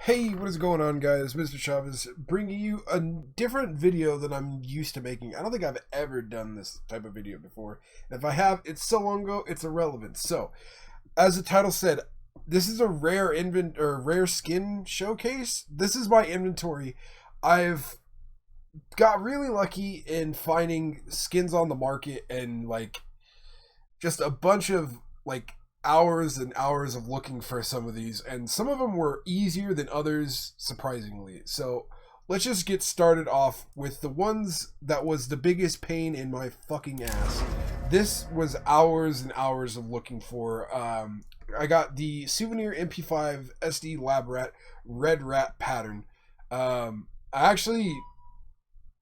Hey, what is going on, guys? Mr. Chavez bringing you a different video than I'm used to making. I don't think I've ever done this type of video before. If I have, it's so long ago, it's irrelevant. So, as the title said, this is a rare skin showcase. This is my inventory. I've got really lucky in finding skins on the market and just a bunch of hours and hours of looking for some of these, and some of them were easier than others, surprisingly. So let's just get started off with the ones that was the biggest pain in my fucking ass. This was hours and hours of looking for. I got the Souvenir MP5 Lab Rat Red Rat pattern.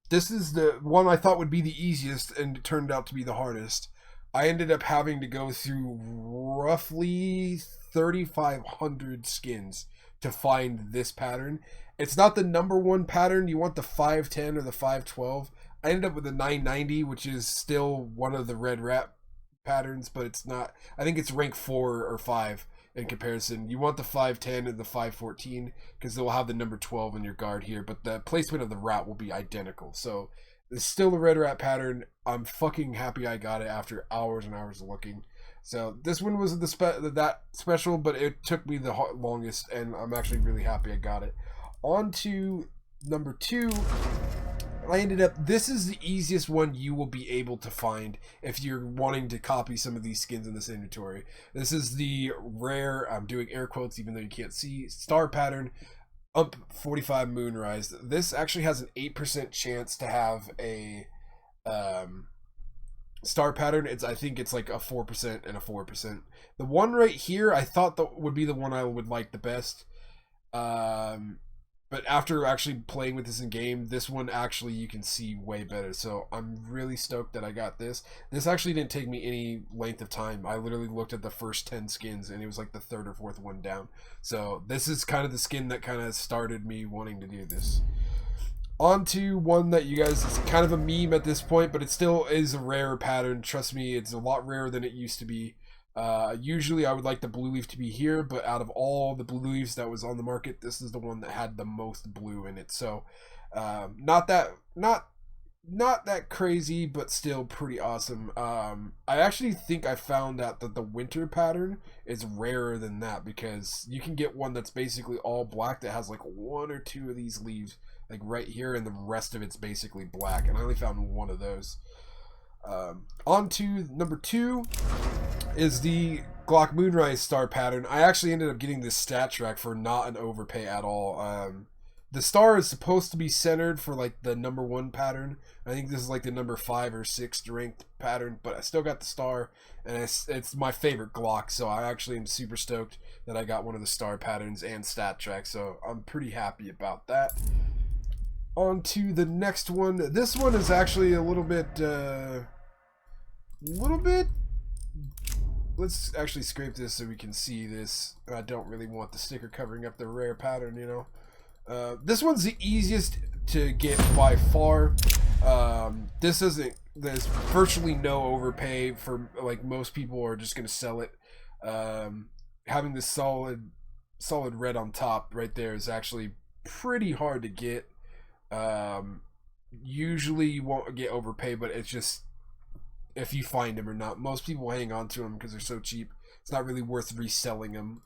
This is the one I thought would be the easiest, and it turned out to be the hardest. I ended up having to go through roughly 3,500 skins to find this pattern. It's not the number one pattern. You want the 510 or the 512. I ended up with the 990, which is still one of the Red Rat patterns, but it's not. I think it's rank 4 or 5 in comparison. You want the 510 and the 514 because they'll have the number 12 in your guard here, but the placement of the rat will be identical. So it's still the Red Rat pattern. I'm fucking happy I got it after hours and hours of looking. So this one was that special, but it took me the longest, and I'm actually really happy I got it. On to number 2. I ended up, this is the easiest one you will be able to find if you're wanting to copy some of these skins in this inventory. This is the rare, I'm doing air quotes even though you can't see, star pattern. AWP Moonrise. This actually has an 8% chance to have a star pattern. I think it's like a 4% and a 4%. The one right here, I thought that would be the one I would like the best. But after actually playing with this in game, this one actually you can see way better. So I'm really stoked that I got this. This actually didn't take me any length of time. I literally looked at the first 10 skins and it was like the 3rd or 4th one down. So this is kind of the skin that kind of started me wanting to do this. On to one that you guys, it's kind of a meme at this point, but it still is a rare pattern. Trust me, it's a lot rarer than it used to be. Usually I would like the blue leaf to be here, but out of all the blue leaves that was on the market, this is the one that had the most blue in it. So not that crazy, but still pretty awesome. I actually think I found out that the winter pattern is rarer than that, because you can get one that's basically all black that has like 1 or 2 of these leaves like right here, and the rest of it's basically black, and I only found one of those. On to number 2 is the Glock Moonrise star pattern. I actually ended up getting this Stattrak for not an overpay at all. The star is supposed to be centered for like the number 1 pattern. I think this is like the number 5 or 6 ranked pattern, but I still got the star, and it's my favorite Glock, so I actually am super stoked that I got one of the star patterns and Stattrak, so I'm pretty happy about that. On to the next one. This one is actually a little bit let's actually scrape this so we can see this. I don't really want the sticker covering up the rare pattern, you know. This one's the easiest to get by far. There's virtually no overpay for, like, most people are just gonna sell it. Having this solid red on top right there is actually pretty hard to get. Usually you won't get overpay, but it's just if you find them or not. Most people hang on to them because they're so cheap. It's not really worth reselling them.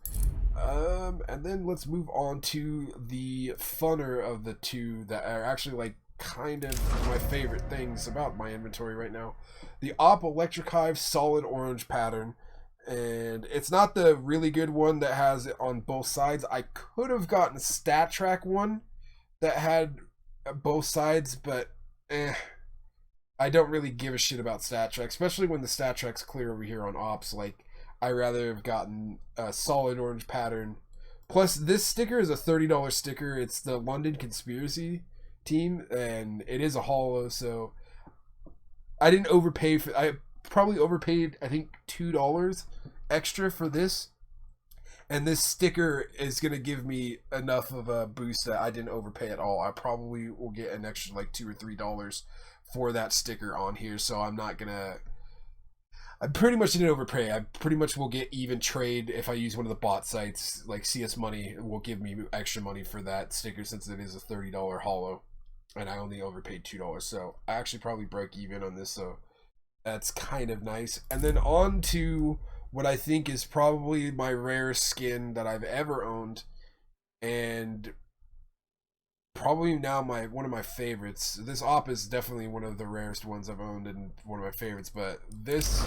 And then let's move on to the funner of the 2 that are actually like kind of my favorite things about my inventory right now. The AWP Electric Hive solid orange pattern. And it's not the really good one that has it on both sides. I could have gotten a Stattrak one that had both sides, but I don't really give a shit about Stattrak, especially when the Stattrak's clear over here on Ops. Like, I rather have gotten a solid orange pattern. Plus, this sticker is a $30 sticker. It's the London Conspiracy team, and it is a holo, so I didn't overpay for. I probably overpaid, I think, $2 extra for this. And this sticker is going to give me enough of a boost that I didn't overpay at all. I probably will get an extra like $2 or $3 for that sticker on here, so I'm not gonna I pretty much didn't overpay. I pretty much will get even trade if I use one of the bot sites, like CS Money will give me extra money for that sticker since it is a $30 holo, and I only overpaid $2. So I actually probably broke even on this, so that's kind of nice. And then on to what I think is probably my rarest skin that I've ever owned, and probably now one of my favorites. This AWP is definitely one of the rarest ones I've owned and one of my favorites, but this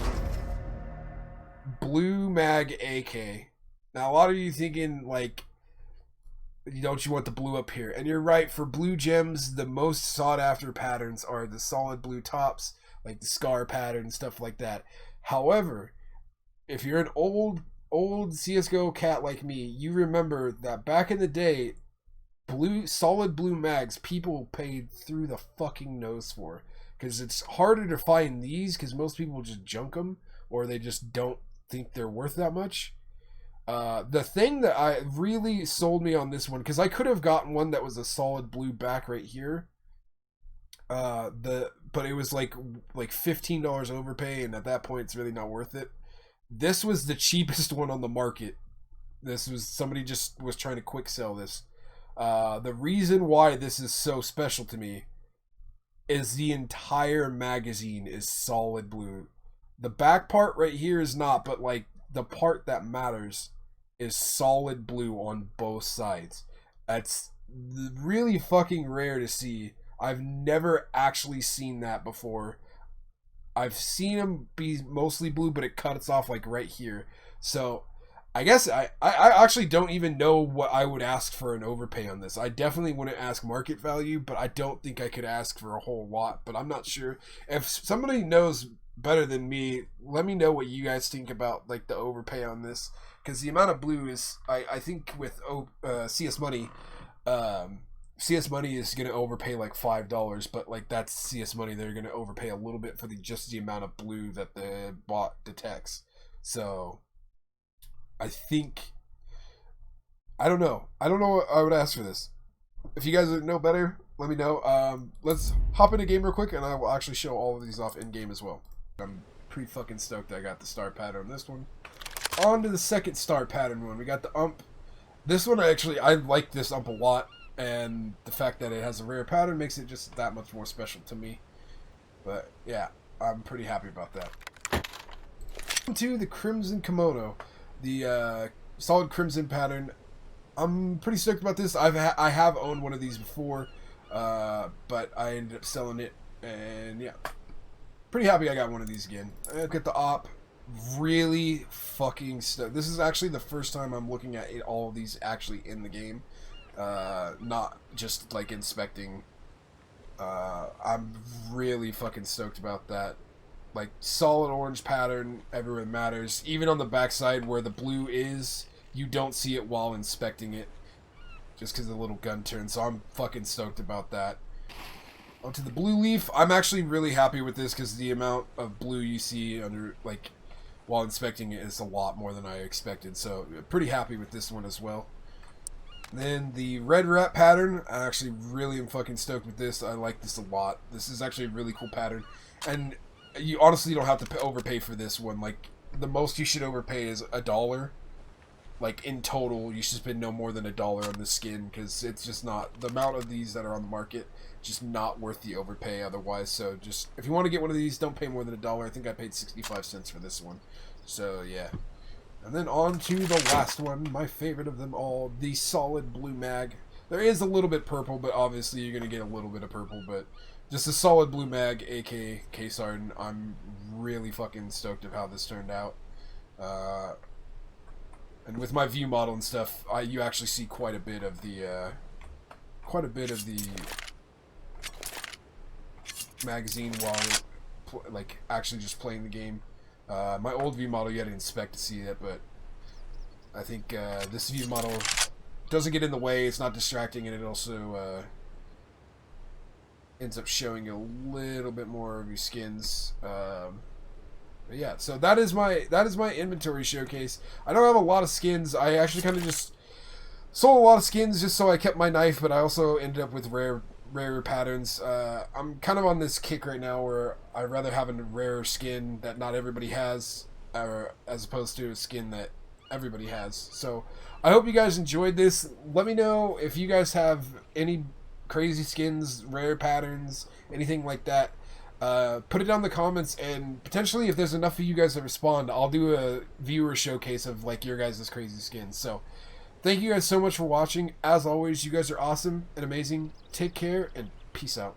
blue mag AK. Now a lot of you thinking like, don't you want the blue up here? And you're right, for blue gems the most sought after patterns are the solid blue tops, like the scar pattern and stuff like that. However, if you're an old CSGO cat like me, you remember that back in the day, solid blue mags people paid through the fucking nose for, because it's harder to find these because most people just junk them or they just don't think they're worth that much. The thing that I really sold me on this one, because I could have gotten one that was a solid blue back right here, but it was like $15 overpay, and at that point it's really not worth it. This was the cheapest one on the market. This was somebody just was trying to quick sell this. The reason why this is so special to me is the entire magazine is solid blue. The back part right here is not, but like the part that matters is solid blue on both sides. That's really fucking rare to see. I've never actually seen that before. I've seen them be mostly blue, but it cuts off like right here. So I guess I actually don't even know what I would ask for an overpay on this. I definitely wouldn't ask market value, but I don't think I could ask for a whole lot. But I'm not sure. If somebody knows better than me, let me know what you guys think about like the overpay on this. Because the amount of blue is, I think with CS Money, CS Money is going to overpay like $5, but like that's CS Money. They're going to overpay a little bit for just the amount of blue that the bot detects. So I think, I don't know what I would ask for this. If you guys know better, let me know. Let's hop into game real quick, and I will actually show all of these off in game as well. I'm pretty fucking stoked that I got the star pattern on this one. On to the second star pattern one. We got the ump. This one I like this ump a lot, and the fact that it has a rare pattern makes it just that much more special to me. But yeah, I'm pretty happy about that. On to the Crimson Kimono. The solid crimson pattern. I'm pretty stoked about this. I have owned one of these before, but I ended up selling it, and yeah, pretty happy I got one of these again. Look at the AWP. Really fucking stoked. This is actually the first time I'm looking at all of these actually in the game, not just like inspecting. I'm really fucking stoked about that. Like solid orange pattern everywhere it matters. Even on the backside where the blue is, you don't see it while inspecting it, just because of the little gun turn. So I'm fucking stoked about that. Onto the blue leaf. I'm actually really happy with this because the amount of blue you see under like while inspecting it is a lot more than I expected. So pretty happy with this one as well. Then the red rat pattern. I actually really am fucking stoked with this. I like this a lot. This is actually a really cool pattern, and you honestly don't have to overpay for this one. Like, the most you should overpay is $1. Like, in total, you should spend no more than $1 on this skin, because it's just not, the amount of these that are on the market, just not worth the overpay otherwise. So just, if you want to get one of these, don't pay more than $1. I think I paid 65 cents for this one. So, yeah. And then on to the last one, my favorite of them all, the solid blue mag. There is a little bit purple, but obviously you're going to get a little bit of purple, but just a solid blue mag, aka K-Sard. I'm really fucking stoked of how this turned out. And with my view model and stuff, you actually see quite a bit of the magazine while like actually just playing the game. My old view model you had to inspect to see it, but I think this view model doesn't get in the way. It's not distracting, and it also ends up showing a little bit more of your skins. But yeah, so that is my inventory showcase. I don't have a lot of skins. I actually kind of just sold a lot of skins just so I kept my knife, but I also ended up with rare patterns. I'm kind of on this kick right now where I'd rather have a rare skin that not everybody has, as opposed to a skin that everybody has. So I hope you guys enjoyed this. Let me know if you guys have any crazy skins, rare patterns, anything like that. Put it down in the comments, and potentially if there's enough of you guys that respond, I'll do a viewer showcase of like your guys' crazy skins. So thank you guys so much for watching. As always, you guys are awesome and amazing. Take care and peace out.